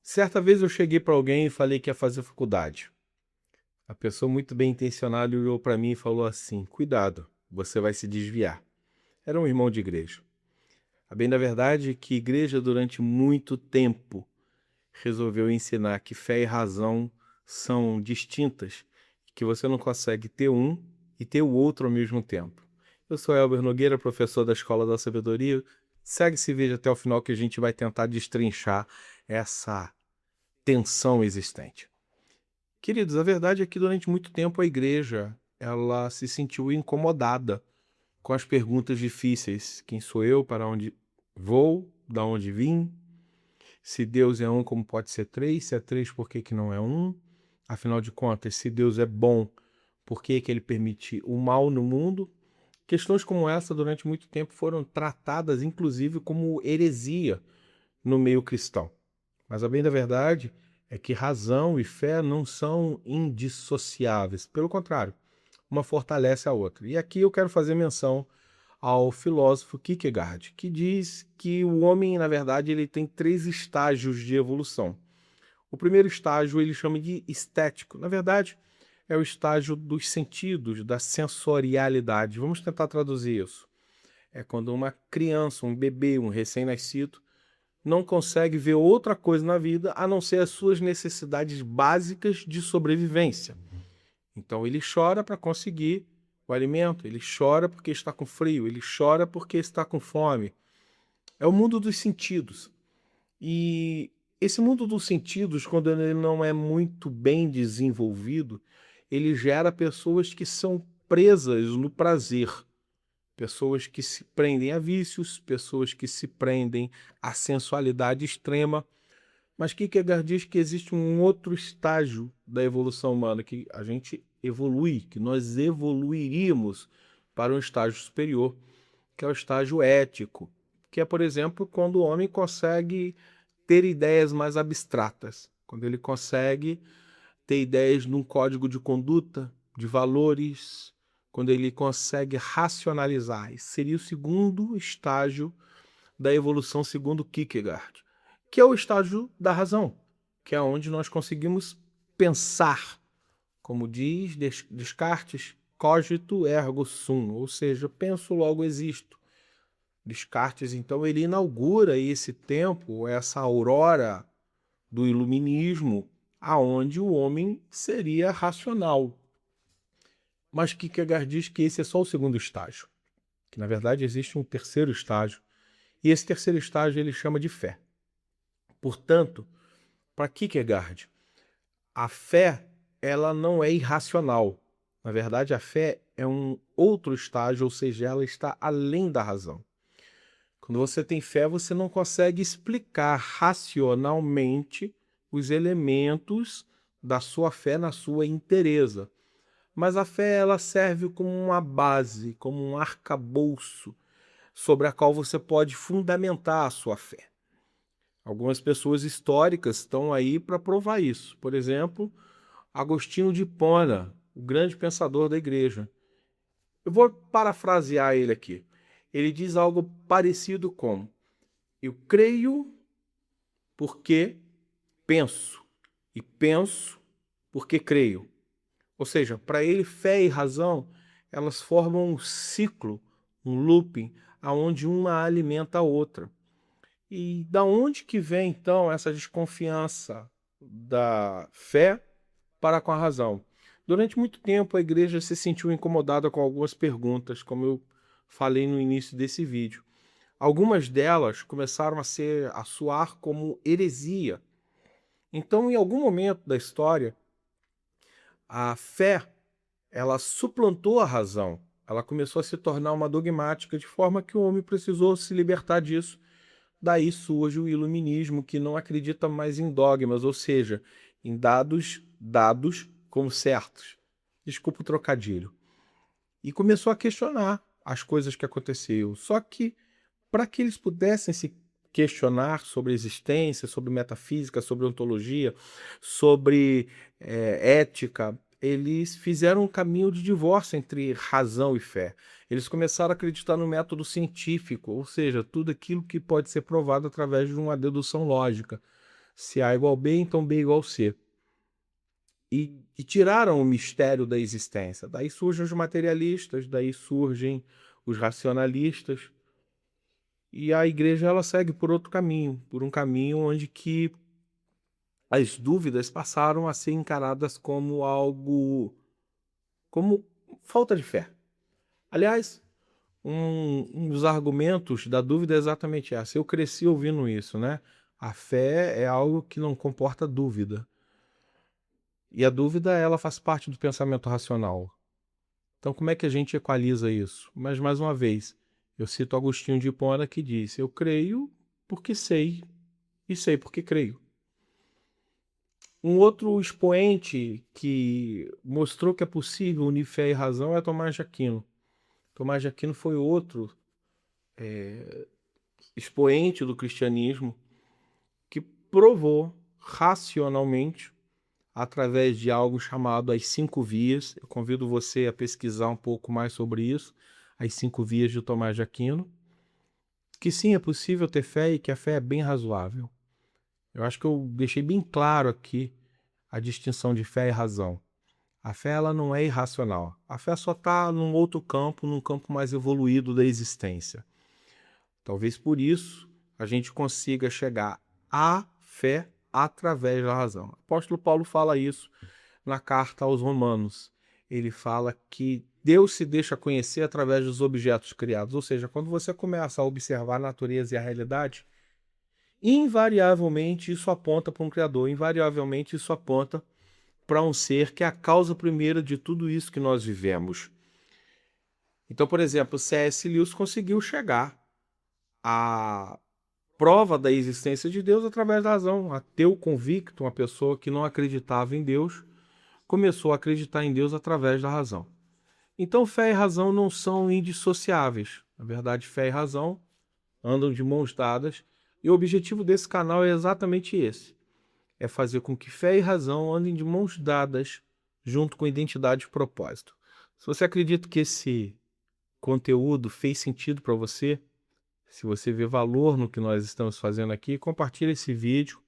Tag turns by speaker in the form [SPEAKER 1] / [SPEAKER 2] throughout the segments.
[SPEAKER 1] Certa vez eu cheguei para alguém e falei que ia fazer faculdade. A pessoa muito bem intencionada olhou para mim e falou assim: Cuidado, você vai se desviar. Era um irmão de igreja. A bem da verdade é que igreja durante muito tempo resolveu ensinar que fé e razão são distintas, que você não consegue ter um e ter o outro ao mesmo tempo. Eu sou Elber Nogueira, professor da Escola da Sabedoria. Segue esse vídeo até o final que a gente vai tentar destrinchar essa tensão existente. Queridos, a verdade é que durante muito tempo a igreja, ela se sentiu incomodada com as perguntas difíceis. Quem sou eu? Para onde vou? Da onde vim? Se Deus é um, como pode ser três? Se é três, por que que não é um? Afinal de contas, se Deus é bom, por que que ele permite o mal no mundo? Questões como essa, durante muito tempo, foram tratadas, inclusive, como heresia no meio cristão. Mas a bem da verdade é que razão e fé não são indissociáveis. Pelo contrário, uma fortalece a outra. E aqui eu quero fazer menção ao filósofo Kierkegaard, que diz que o homem, na verdade, ele tem três estágios de evolução. O primeiro estágio ele chama de estético. Na verdade, é o estágio dos sentidos, da sensorialidade. Vamos tentar traduzir isso. É quando uma criança, um bebê, um recém-nascido, não consegue ver outra coisa na vida a não ser as suas necessidades básicas de sobrevivência. Então ele chora para conseguir o alimento, ele chora porque está com frio, ele chora porque está com fome. É o mundo dos sentidos. E esse mundo dos sentidos, quando ele não é muito bem desenvolvido, ele gera pessoas que são presas no prazer. Pessoas que se prendem a vícios, pessoas que se prendem à sensualidade extrema. Mas Kierkegaard diz que existe um outro estágio da evolução humana, que a gente evolui, que nós evoluiríamos para um estágio superior, que é o estágio ético, que é, por exemplo, quando o homem consegue ter ideias mais abstratas, quando ele consegue ter ideias de um código de conduta, de valores, quando ele consegue racionalizar. Esse seria o segundo estágio da evolução segundo Kierkegaard, que é o estágio da razão, que é onde nós conseguimos pensar, como diz Descartes, cogito ergo sum, ou seja, penso logo existo. Descartes, então, ele inaugura esse tempo, essa aurora do iluminismo, aonde o homem seria racional. Mas Kierkegaard diz que esse é só o segundo estágio, que na verdade existe um terceiro estágio, e esse terceiro estágio ele chama de fé. Portanto, para Kierkegaard, a fé ela não é irracional. Na verdade, a fé é um outro estágio, ou seja, ela está além da razão. Quando você tem fé, você não consegue explicar racionalmente os elementos da sua fé na sua inteireza. Mas a fé ela serve como uma base, como um arcabouço sobre a qual você pode fundamentar a sua fé. Algumas pessoas históricas estão aí para provar isso. Por exemplo, Agostinho de Hipona, o grande pensador da igreja. Eu vou parafrasear ele aqui. Ele diz algo parecido com: Eu creio porque penso, e penso porque creio. Ou seja, para ele, fé e razão, elas formam um ciclo, um looping, aonde uma alimenta a outra. E da onde que vem, então, essa desconfiança da fé para com a razão? Durante muito tempo, a igreja se sentiu incomodada com algumas perguntas, como eu falei no início desse vídeo. Algumas delas começaram a soar como heresia. Então, em algum momento da história, a fé, ela suplantou a razão. Ela começou a se tornar uma dogmática, de forma que o homem precisou se libertar disso. Daí surge o iluminismo, que não acredita mais em dogmas, ou seja, em dados como certos. Desculpa o trocadilho. E começou a questionar as coisas que aconteciam. Só que, para que eles pudessem se questionar sobre a existência, sobre metafísica, sobre ontologia, sobre ética, eles fizeram um caminho de divórcio entre razão e fé. Eles começaram a acreditar no método científico, ou seja, tudo aquilo que pode ser provado através de uma dedução lógica. Se A igual B, então B igual C. E tiraram o mistério da existência. Daí surgem os materialistas, daí surgem os racionalistas. E a igreja ela segue por outro caminho, por um caminho onde que as dúvidas passaram a ser encaradas como algo, como falta de fé. Aliás, um dos argumentos da dúvida é exatamente essa. Eu cresci ouvindo isso, né? A fé é algo que não comporta dúvida. E a dúvida, ela faz parte do pensamento racional. Então, como é que a gente equaliza isso? Mas, mais uma vez, eu cito Agostinho de Hipona que disse: eu creio porque sei, e sei porque creio. Um outro expoente que mostrou que é possível unir fé e razão é Tomás de Aquino. Tomás de Aquino foi outro expoente do cristianismo que provou racionalmente, através de algo chamado as 5 vias. Eu convido você a pesquisar um pouco mais sobre isso, as 5 vias de Tomás de Aquino, que sim, é possível ter fé e que a fé é bem razoável. Eu acho que eu deixei bem claro aqui a distinção de fé e razão. A fé ela não é irracional. A fé só está num outro campo, num campo mais evoluído da existência. Talvez por isso a gente consiga chegar à fé através da razão. O apóstolo Paulo fala isso na carta aos Romanos. Ele fala que Deus se deixa conhecer através dos objetos criados. Ou seja, quando você começa a observar a natureza e a realidade, invariavelmente isso aponta para um Criador, invariavelmente isso aponta para um ser que é a causa primeira de tudo isso que nós vivemos. Então, por exemplo, C.S. Lewis conseguiu chegar à prova da existência de Deus através da razão. Ateu convicto, uma pessoa que não acreditava em Deus, começou a acreditar em Deus através da razão. Então, fé e razão não são indissociáveis. Na verdade, fé e razão andam de mãos dadas. E o objetivo desse canal é exatamente esse. É fazer com que fé e razão andem de mãos dadas junto com identidade e propósito. Se você acredita que esse conteúdo fez sentido para você, se você vê valor no que nós estamos fazendo aqui, compartilha esse vídeo,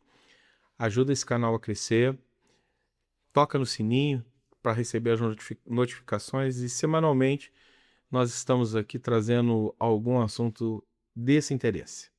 [SPEAKER 1] ajuda esse canal a crescer, toca no sininho para receber as notificações e semanalmente nós estamos aqui trazendo algum assunto desse interesse.